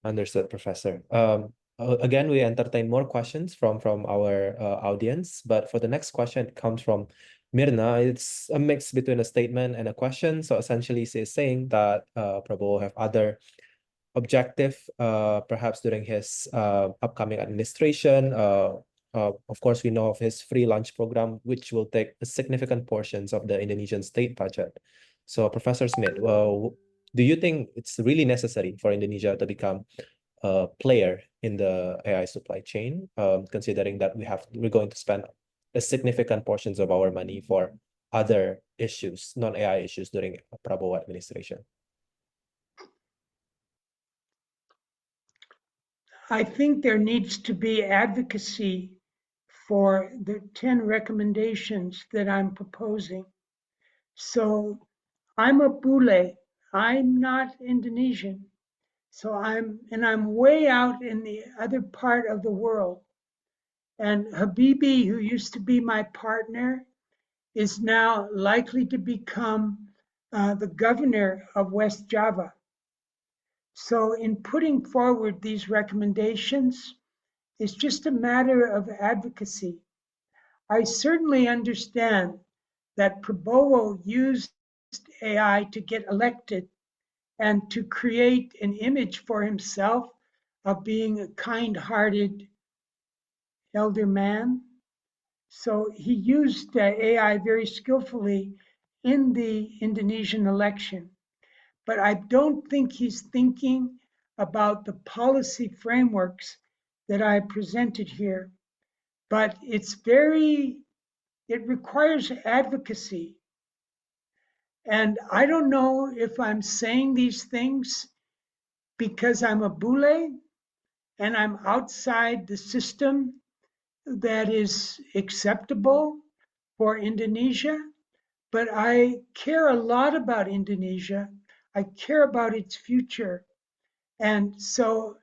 [SPEAKER 1] Understood, Professor. Again, we entertain more questions from our audience, but for the next question, it comes from Mirna. It's a mix between a statement and a question. So essentially, she's saying that Prabowo have other objective, perhaps during his upcoming administration. Of course, we know of his free lunch program, which will take significant portions of the Indonesian state budget. So, Professor Smith, do you think it's really necessary for Indonesia to become a player in the AI supply chain, considering that we're going to spend a significant portions of our money for other issues, non-AI issues during Prabowo administration?
[SPEAKER 4] I think there needs to be advocacy for the 10 recommendations that I'm proposing. So I'm a Bule. I'm not Indonesian. So I'm way out in the other part of the world. And Habibie, who used to be my partner, is now likely to become the governor of West Java. So in putting forward these recommendations, it's just a matter of advocacy. I certainly understand that Prabowo used AI to get elected and to create an image for himself of being a kind-hearted elder man. So he used AI very skillfully in the Indonesian election. But I don't think he's thinking about the policy frameworks that I presented here. but it requires advocacy. And I don't know if I'm saying these things because I'm a bule and I'm outside the system that is acceptable for Indonesia, but I care a lot about Indonesia. I care about its future. And so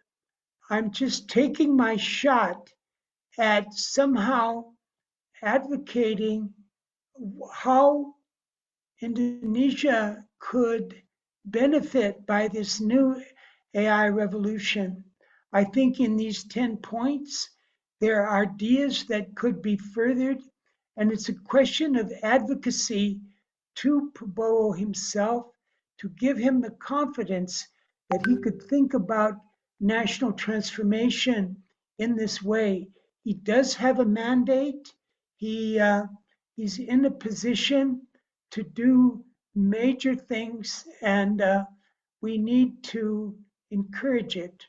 [SPEAKER 4] I'm just taking my shot at somehow advocating how Indonesia could benefit by this new AI revolution. I think in these 10 points, there are ideas that could be furthered, and it's a question of advocacy to Prabowo himself to give him the confidence that he could think about national transformation in this way. He does have a mandate. He's in a position to do major things, and we need to encourage it.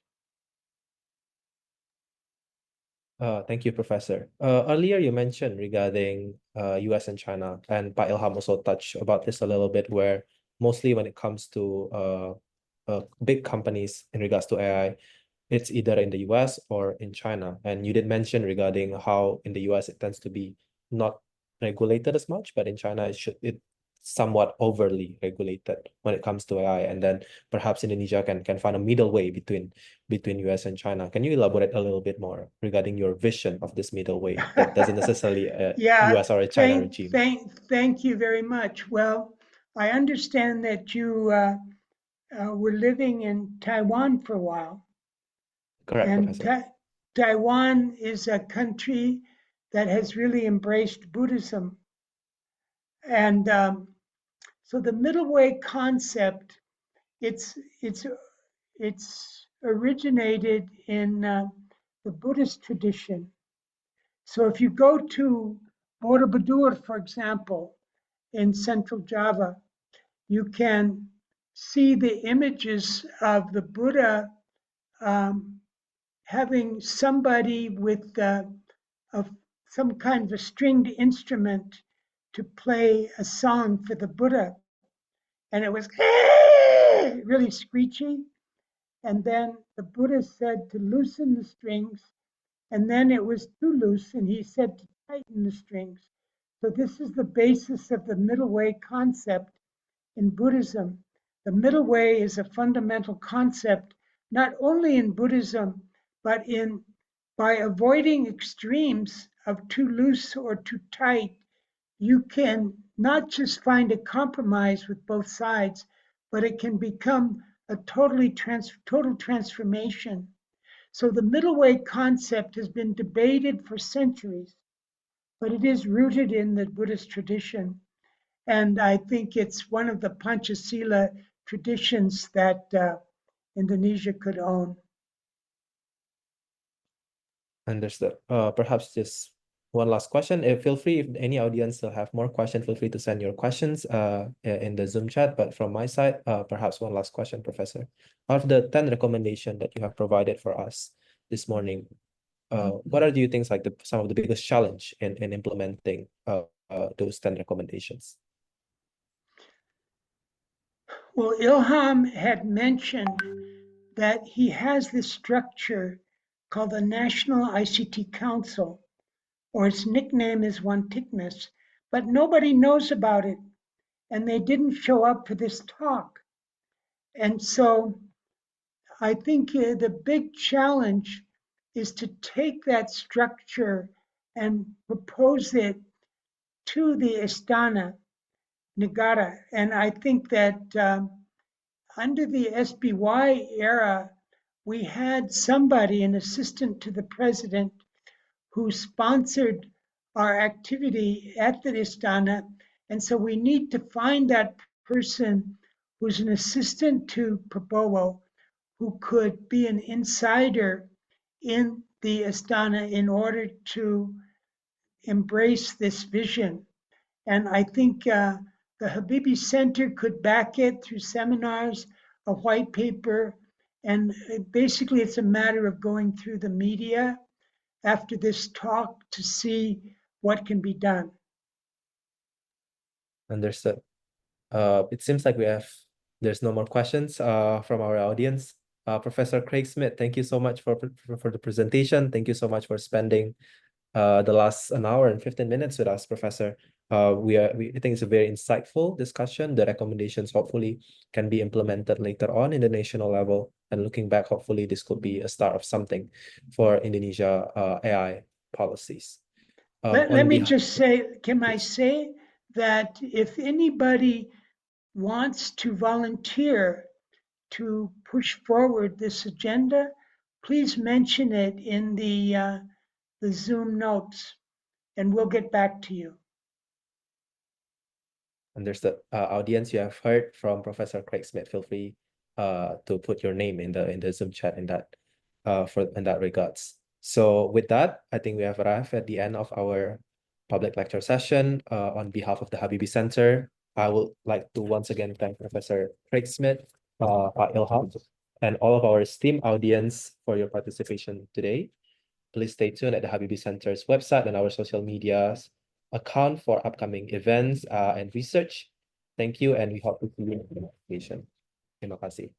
[SPEAKER 1] Thank you, Professor. Earlier you mentioned regarding US and China, and Pak Ilham also touched about this a little bit, where mostly when it comes to big companies in regards to AI, it's either in the US or in China. And you did mention regarding how in the US it tends to be not regulated as much, but in China it's somewhat overly regulated when it comes to AI. And then perhaps Indonesia can find a middle way between US and China. Can you elaborate a little bit more regarding your vision of this middle way that doesn't necessarily a US or a China regime?
[SPEAKER 4] Thank you very much. Well, I understand that you were living in Taiwan for a while.
[SPEAKER 1] Correct,
[SPEAKER 4] and
[SPEAKER 1] Professor.
[SPEAKER 4] Taiwan is a country that has really embraced Buddhism. And so the middle way concept, it's originated in the Buddhist tradition. So if you go to Borobudur, for example, in Central Java, you can see the images of the Buddha having somebody with some kind of a stringed instrument to play a song for the Buddha. And it was really screechy. And then the Buddha said to loosen the strings. And then it was too loose, and he said to tighten the strings. So this is the basis of the middle way concept in Buddhism. The middle way is a fundamental concept, not only in Buddhism, but by avoiding extremes of too loose or too tight, you can not just find a compromise with both sides, but it can become a total transformation. So the middle way concept has been debated for centuries, but it is rooted in the Buddhist tradition. And I think it's one of the Panchasila traditions that Indonesia could own.
[SPEAKER 1] Understood. Perhaps just one last question. Feel free, if any audience still have more questions, feel free to send your questions in the Zoom chat. But from my side, perhaps one last question, Professor. Out of the 10 recommendations that you have provided for us this morning, what do you think like some of the biggest challenge in implementing those 10 recommendations?
[SPEAKER 4] Well, Ilham had mentioned that he has this structure called the National ICT Council, or its nickname is Wantikness, but nobody knows about it, and they didn't show up for this talk. And so I think the big challenge is to take that structure and propose it to the Istana Negara. And I think that under the SBY era, we had somebody, an assistant to the president, who sponsored our activity at the Istana. And so we need to find that person who's an assistant to Prabowo, who could be an insider in the Istana in order to embrace this vision. And I think the Habibie Center could back it through seminars, a white paper, and basically it's a matter of going through the media. after this talk to see what can be done.
[SPEAKER 1] Understood. It seems like there's no more questions from our audience. Professor Craig Smith, thank you so much for the presentation. Thank you so much for spending the last an hour and 15 minutes with us, Professor. We think it's a very insightful discussion. The recommendations hopefully can be implemented later on in the national level. And looking back, hopefully this could be a start of something for Indonesia AI policies.
[SPEAKER 4] Let me just say, can I say that if anybody wants to volunteer to push forward this agenda, please mention it in the Zoom notes, and we'll get back to you.
[SPEAKER 1] Understood. Audience, you have heard from Professor Craig Smith. Feel free to put your name in the Zoom chat in that regards. So with that, I think we have arrived at the end of our public lecture session. On behalf of the Habibie Center, I would like to once again thank Professor Craig Smith, Pak Ilham, and all of our esteemed audience for your participation today. Please stay tuned at the Habibie Center's website and our social medias account for upcoming events and research. Thank you, and we hope to see you in the application. Terima kasih.